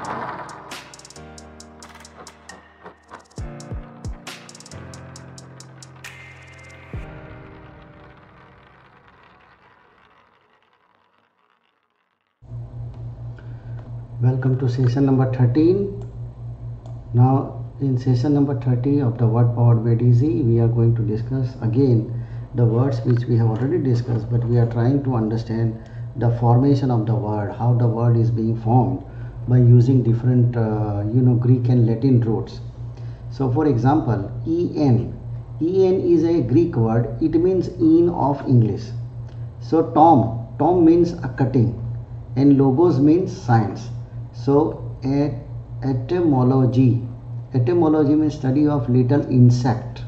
Welcome to session number 13. Now in session number 30 of the word powered made easy, we are going to discuss again the words which we have already discussed, but we are trying to understand the formation of the word, how the word is being formed by using different Greek and Latin roots. So for example, en is a Greek word. It means in of English. So tom means a cutting, and logos means science. So etymology means study of little insect.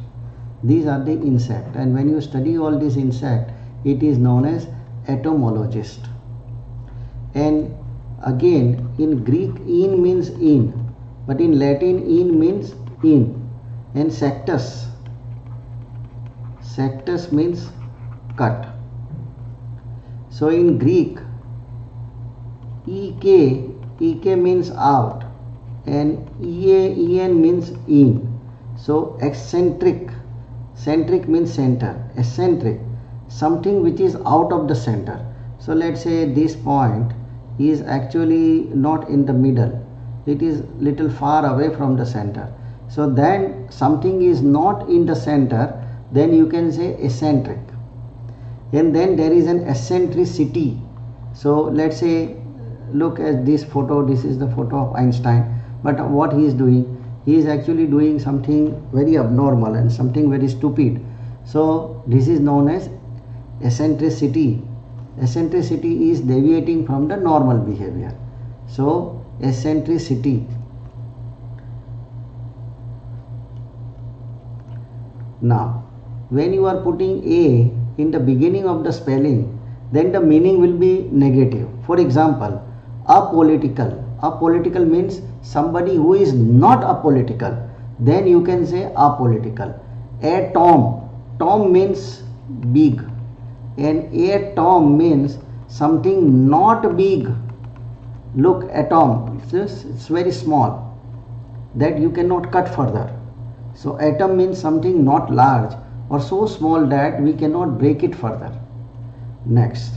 These are the insect, and when you study all these insect, it is known as etymologist. And again, in Greek in means in, but in Latin in means in. And sectus means cut. So in Greek, ek means out, and en means in. So eccentric means center, eccentric, something which is out of the center. So let's say this point is actually not in the middle, it is little far away from the center. So then something is not in the center, then you can say eccentric. And then there is an eccentricity. So let's say, look at this photo. This is the photo of Einstein, but what he is doing, he is actually doing something very abnormal and something very stupid. So this is known as eccentricity. Eccentricity is deviating from the normal behavior. So eccentricity. Now when you are putting a in the beginning of the spelling, then the meaning will be negative. For example, apolitical. Apolitical means somebody who is not apolitical. Then you can say apolitical. Tom means big, and atom means something not big. Look, atom, it's very small, that you cannot cut further. So atom means something not large or so small that we cannot break it further. Next,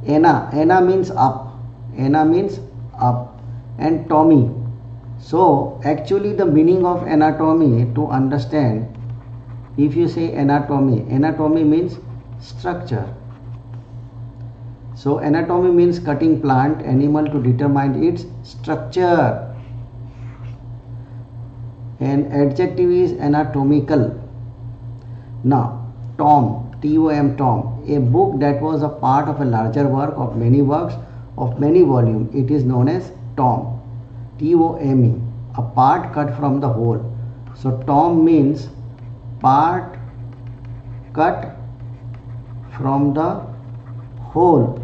ana means up. Ana means up. And Tommy. So actually the meaning of anatomy, to understand, if you say anatomy means structure. So anatomy means cutting plant, animal to determine its structure. And adjective is anatomical. Now Tom, Tom, a book that was a part of a larger work of many works of many volumes, it is known as Tom. Tome, a part cut from the whole. So Tom means part cut from the whole.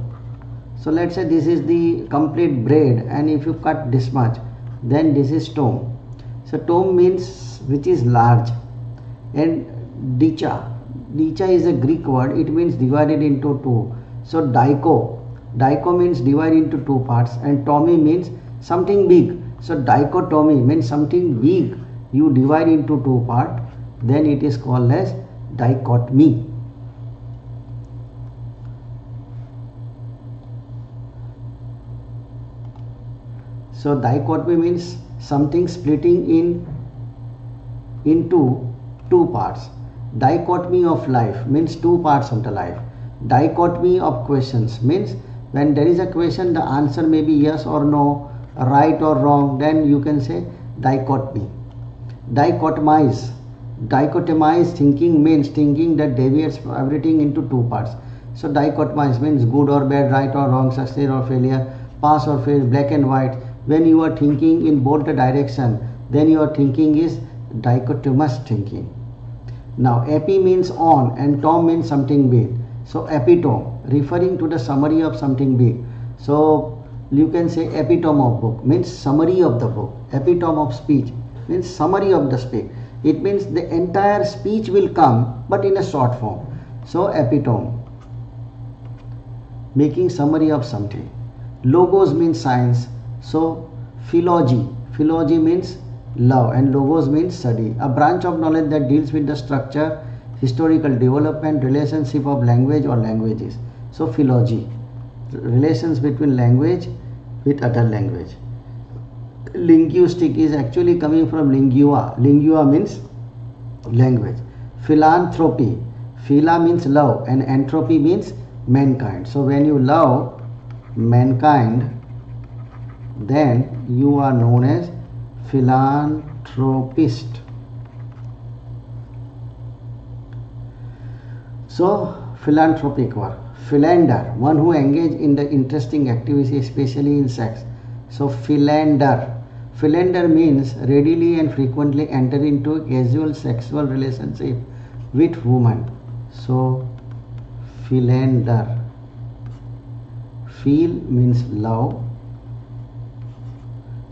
So let's say this is the complete bread, and if you cut this much, then this is tome. So tome means which is large. And dicha is a Greek word. It means divided into two. So daiko means divide into two parts, and tomy means something big. So dichotomy means something big you divide into two parts, then it is called as dichotomy. So dichotomy means something splitting into two parts. Dichotomy of life means two parts of the life. Dichotomy of questions means when there is a question, the answer may be yes or no, right or wrong, then you can say dichotomy. Dichotomize thinking means thinking that deviates everything into two parts. So dichotomize means good or bad, right or wrong, success or failure, pass or fail, black and white. When you are thinking in both the direction, then your thinking is dichotomous thinking. Now epi means on, and tom means something big. So epitome, referring to the summary of something big. So you can say epitome of book means summary of the book. Epitome of speech means summary of the speech. It means the entire speech will come but in a short form. So epitome, making summary of something. Logos means science. So Philology. Philology means love and logos means study. A branch of knowledge that deals with the structure, historical development, relationship of language or languages. So philology, relations between language with other language. Linguistic is actually coming from lingua. Lingua means language. Philanthropy. Phila means love and anthropy means mankind. So when you love mankind, then you are known as philanthropist. So philanthropic work. Philander, one who engage in the interesting activity, especially in sex. So philander. Philander means readily and frequently enter into a casual sexual relationship with woman. So philander. Phil means love.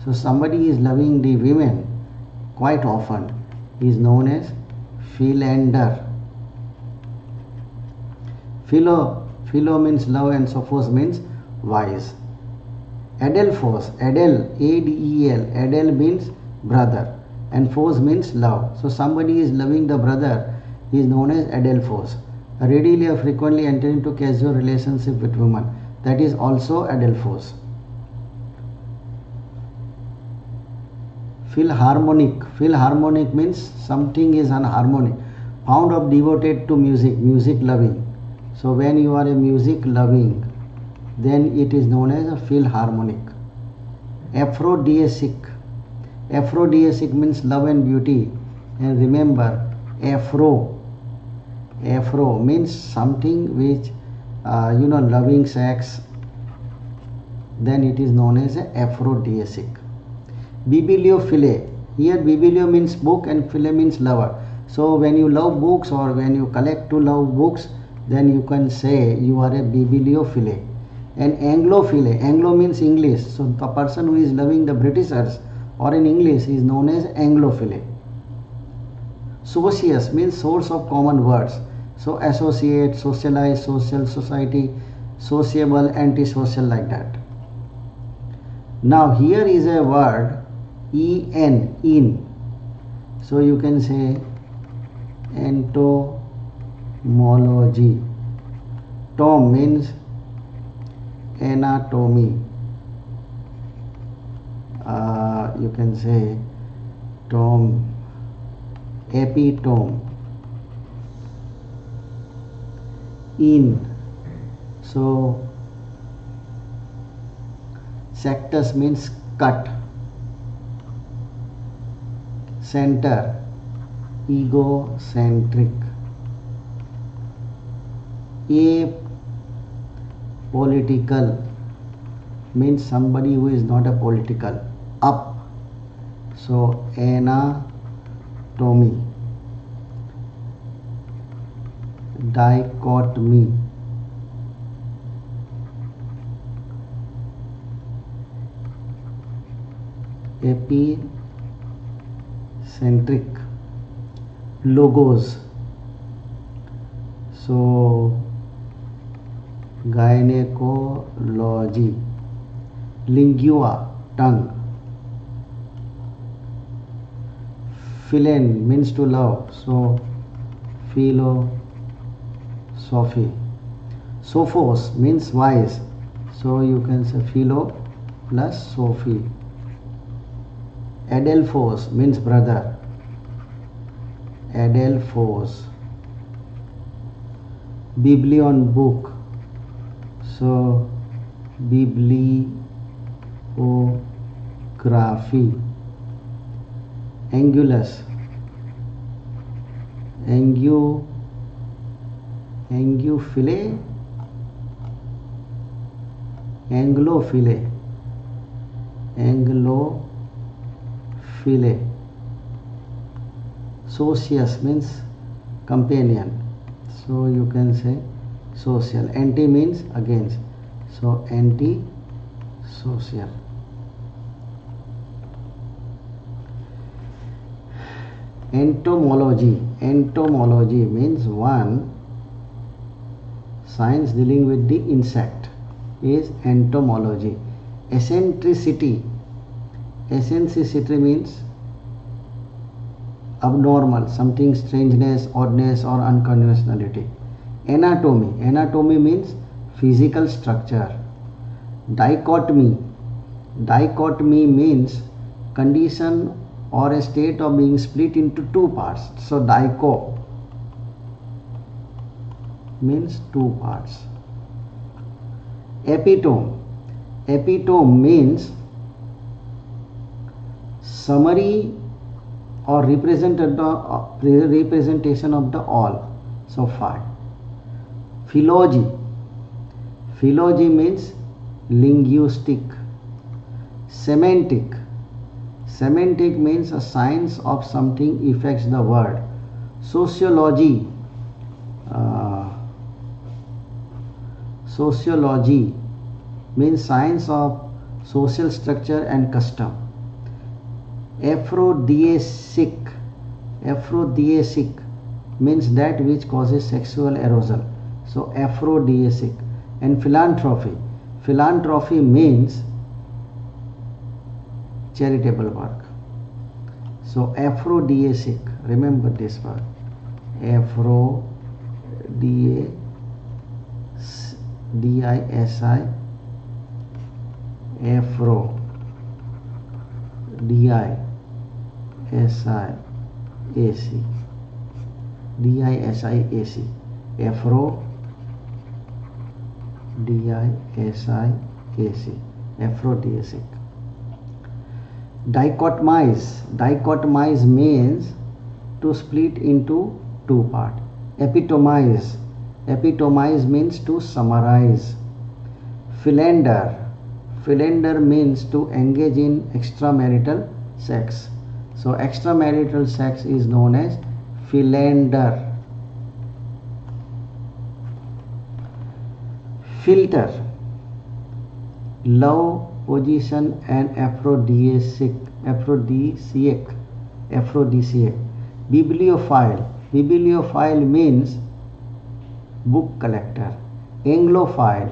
So somebody is loving the women quite often is known as philander. Philo means love and sophos means wise. Adelphos, Adel, A-D-E-L, Adel means brother and phos means love. So somebody is loving the brother is known as Adelphos. Readily or frequently enter into casual relationship with women, that is also Adelphos. Philharmonic. Philharmonic means something is unharmonic. Fond of devoted to music, music loving. So when you are a music loving, then it is known as a philharmonic. Aphrodisiac. Aphrodisiac means love and beauty. And remember, Aphro means something which loving sex. Then it is known as a aphrodisiac. Bibliophile. Here biblio means book and phile means lover. So when you love books or when you collect to love books, then you can say you are a bibliophile. And Anglophile. Anglo means English. So the person who is loving the Britishers or in English is known as Anglophile. Socius means source of common words. So associate, socialize, social, society, sociable, antisocial, like that. Now here is a word en, in. So you can say entomology. Tom means anatomy. You can say tom, epitome. In. So sectus means cut. Center, egocentric. Apolitical means somebody who is not a political. Up. So anatomy. Dichotomy. Epicentric. Logos. So gynecology. Lingua, tongue. Philen means to love. So philosophy. Sophos means wise. So you can say philo plus Sophie. Adelphos means brother. Adelphos. Biblion, book. So bibliography. Angulus. Anglophile. Anglophile. Anglophile. Socius means companion. So you can say social. Anti means against. So anti-social. Entomology. Entomology means one science dealing with the insect is entomology. Eccentricity. Eccentricity means abnormal, something strangeness, oddness or unconventionality. Anatomy means physical structure. Dichotomy means condition or a state of being split into two parts. So dicho means two parts. Epitome means summary or representation of the all. So 5. Philology means linguistic. Semantic means a science of something affects the world. Sociology means science of social structure and custom. Aphrodisiac means that which causes sexual arousal. So aphrodisiac. And philanthropy means charitable work. So aphrodisiac, remember this word, D-I-S-I, aphro, D-I-S-I-A-C, aphro, D-I-S-I-A-C, aphrodisiac. Dichotomize means to split into two parts. Epitomize means to summarize. Philander means to engage in extramarital sex. So extramarital sex is known as philander. Filter, love, position and aphrodisiac. Bibliophile means book collector. Anglophile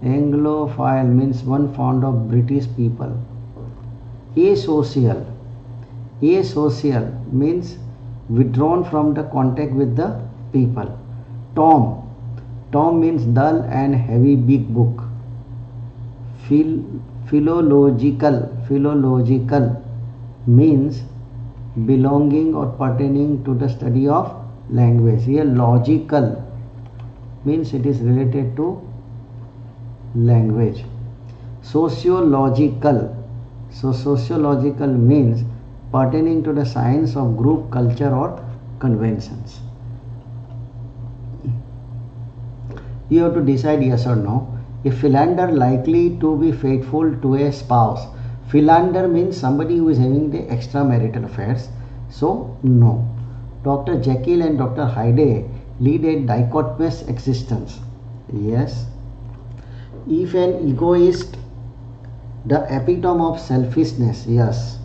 means one fond of British people. Asocial means withdrawn from the contact with the people. Tom means dull and heavy big book. Philological means belonging or pertaining to the study of language. Here logical means it is related to language. Sociological means pertaining to the science of group culture or conventions. You have to decide yes or no. Is philander likely to be faithful to a spouse? Philander means somebody who is having the extramarital affairs. So no. Dr. Jekyll and Dr. Hyde lead a dichotomous existence. Yes. If an egoist, the epitome of selfishness, yes.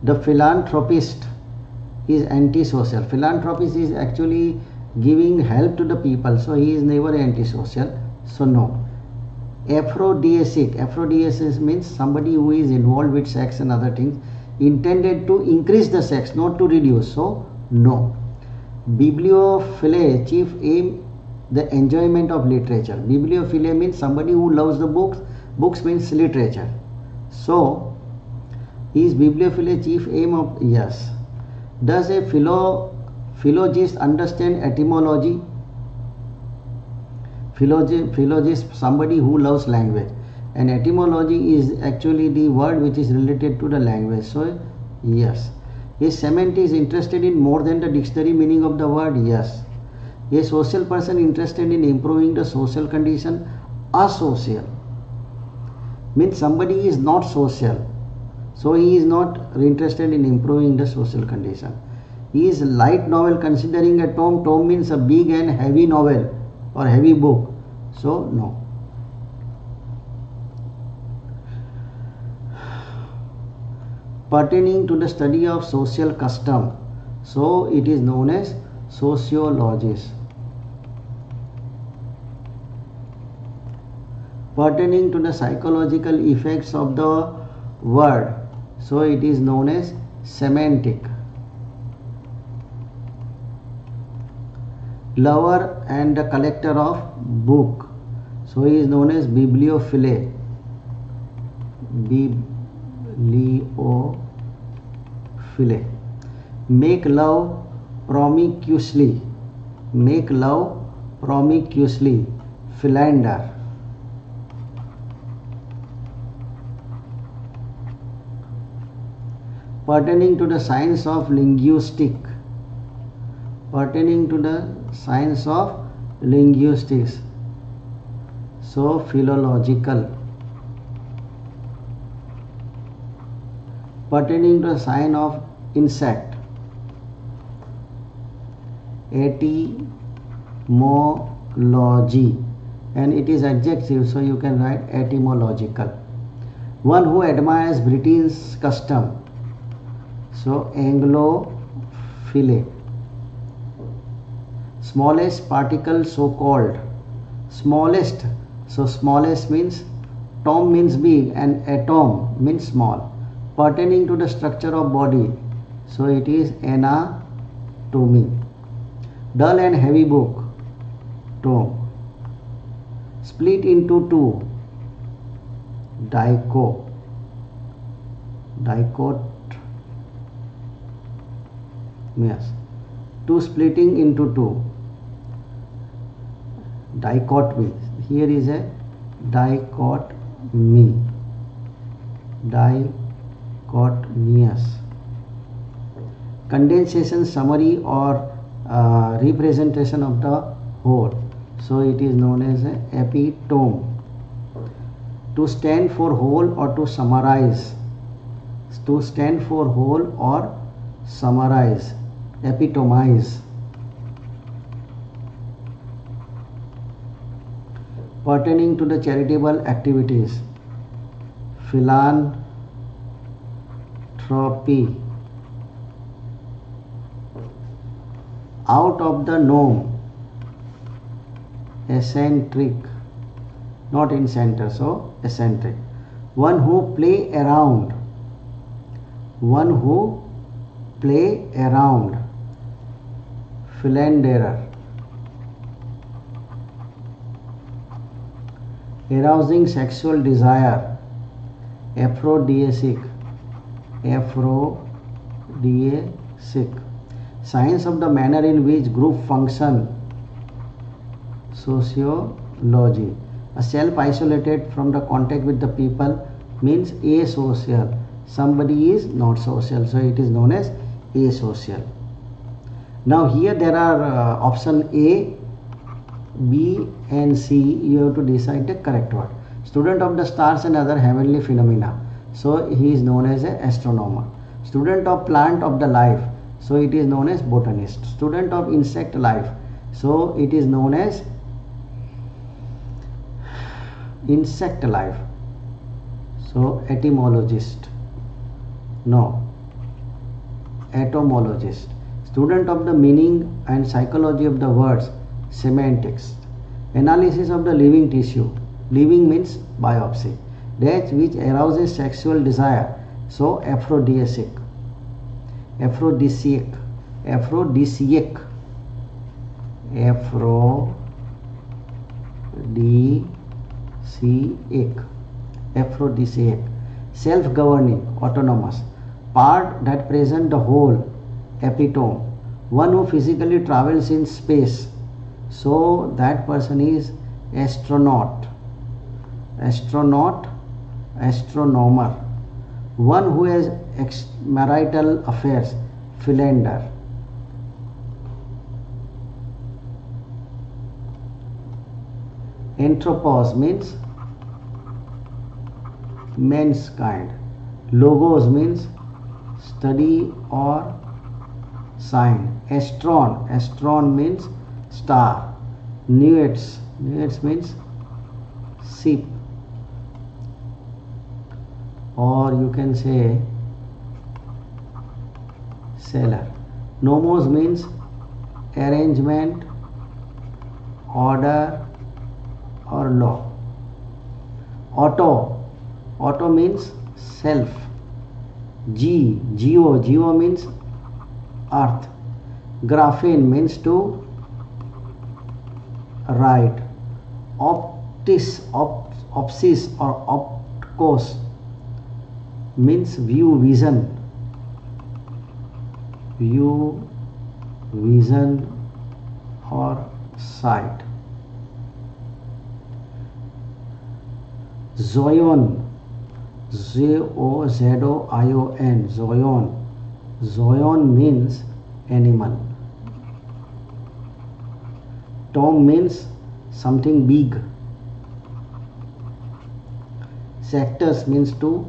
The philanthropist is antisocial. Philanthropist is actually giving help to the people, so he is never antisocial. So no. Aphrodisiac means somebody who is involved with sex and other things, intended to increase the sex, not to reduce. So no. Bibliophile, chief aim the enjoyment of literature. Bibliophile means somebody who loves the books. Books means literature. So is bibliophile chief aim of? Yes. Does a philologist understand etymology? Philologist, somebody who loves language, and etymology is actually the word which is related to the language. So yes. A semantic is interested in more than the dictionary meaning of the word. Yes. A social person interested in improving the social condition. Asocial means somebody is not social, so he is not interested in improving the social condition. He is light novel considering a tome. Tome means a big and heavy novel or heavy book. So no. Pertaining to the study of social custom, so it is known as sociologist. pertaining to the psychological effects of the word, so it is known as semantic. Lover and the collector of book, so he is known as bibliophile. Bibliophile. Make love promiscuously. Make love promiscuously. Philander. Pertaining to the science of linguistics. Pertaining to the science of linguistics, so philological. Pertaining to the science of insect, etymology, and it is adjective, so you can write etymological. One who admires Britain's custom, so Anglophile. Smallest particle, so called. Smallest, so smallest means tom means big and atom means small. Pertaining to the structure of body, so it is anatomy. Dull and heavy book, tome. Split into two, yes. Two splitting into two, dichotomy. Here is a dichotomy, dichotomous. Condensation, summary or representation of the whole, so it is known as a epitome. To stand for whole or to summarize. To stand for whole or summarize, epitomize. Pertaining to the charitable activities, philanthropy. Out of the norm, eccentric, not in center, so eccentric. One who play around, one who play around, philanderer. Arousing sexual desire, aphrodisiac, aphrodisiac. Science of the manner in which group function, sociology. A self isolated from the contact with the people means asocial. Somebody is not social, so it is known as asocial. Now here there are option A, B and C. You have to decide the correct one. Student of the stars and other heavenly phenomena, so he is known as an astronomer. Student of plant of the life, so it is known as botanist. Student of insect life, so it is known as insect life, so etymologist. No, etymologist. Student of the meaning and psychology of the words, semantics. Analysis of the living tissue. Living means biopsy. That which arouses sexual desire, so aphrodisiac. Aphrodisiac. Aphrodisiac. Aphrodisiac. Aphrodisiac. Self-governing, autonomous. Part that present the whole, epitome. One who physically travels in space, so that person is astronaut. Astronaut, astronomer. One who has extramarital affairs, philander. Anthropos means mankind. Logos means study or sign. Astron, astron means star. Nuets, nuets means ship, or you can say sailor. Nomos means arrangement, order or law. Auto means self. Geo means earth. Graphene means to write. Opsis or optkos means vision or sight. Zoion, Zoion, Zoion means animal. Tome means something big. Sectus means to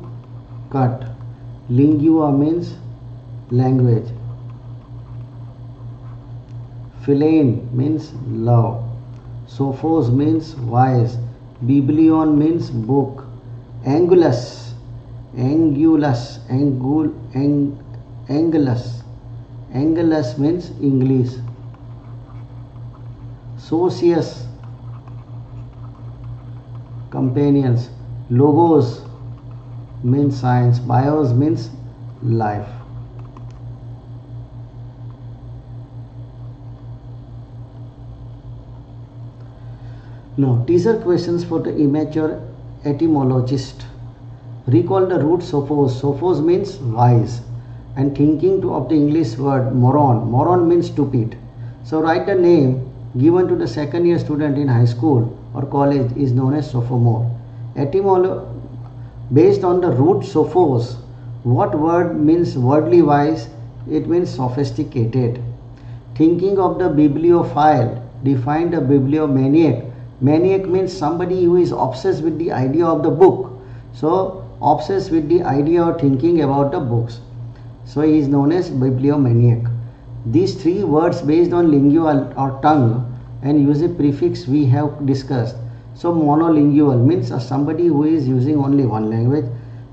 cut. Lingua means language. Philein means love. Sophos means wise. Biblion means book. Angulus means English. Socius, companions. Logos means science. Bios means life. Now, teaser questions for the immature etymologist. Recall the root sophos. Sophos means wise. And thinking of the English word moron. Moron means stupid. So write the name given to the second year student in high school or college is known as sophomore. Based on the root sophos, what word means worldly wise? It means sophisticated. Thinking of the bibliophile, define the bibliomaniac. Maniac means somebody who is obsessed with the idea of the book. So obsessed with the idea or thinking about the books. So he is known as bibliomaniac. These three words based on lingual or tongue and use a prefix we have discussed. So monolingual means somebody who is using only one language.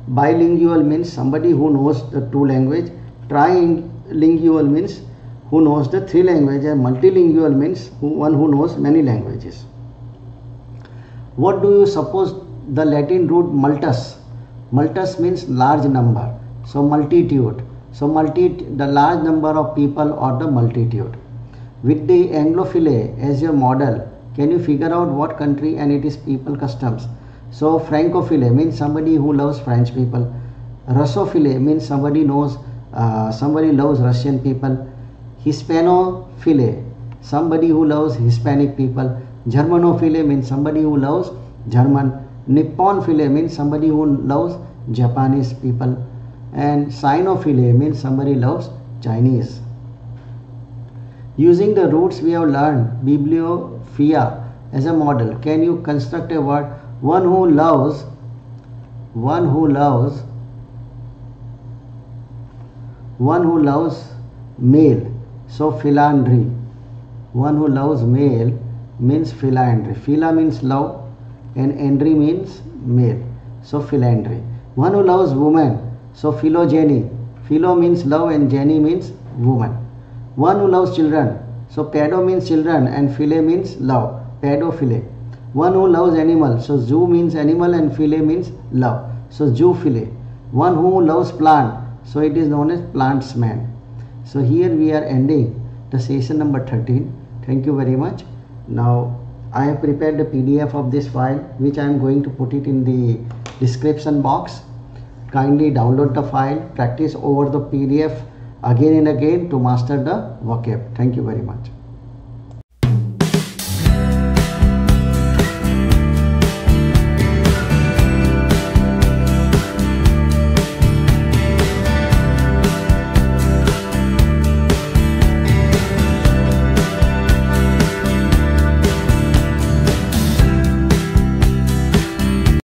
Bilingual means somebody who knows the two language. Trilingual means who knows the three languages. And multilingual means one who knows many languages. What do you suppose the Latin root multus? Multus means large number. So multitude. So the large number of people or the multitude. With the Anglophile as your model, can you figure out what country and its people customs? So Francophile means somebody who loves French people. Russophile means somebody loves Russian people. Hispanophile, somebody who loves Hispanic people. Germanophile means somebody who loves German. Nipponophile means somebody who loves Japanese people. And Sinophile means somebody loves Chinese. Using the roots we have learned, bibliophia as a model, can you construct a word? One who loves male. So philandry. One who loves male means philandry. Phila means love and andry means male. So philandry. One who loves woman. So phylogeny. Philo means love and geny means woman. One who loves children. So pedo means children and phile means love. Pedophile. One who loves animals. So zoo means animal and phile means love. So zoophile. One who loves plant. So it is known as plantsman. So here we are ending the session number 13. Thank you very much. Now I have prepared the PDF of this file which I am going to put it in the description box. Kindly download the file, practice over the PDF again and again to master the vocab. Thank you very much.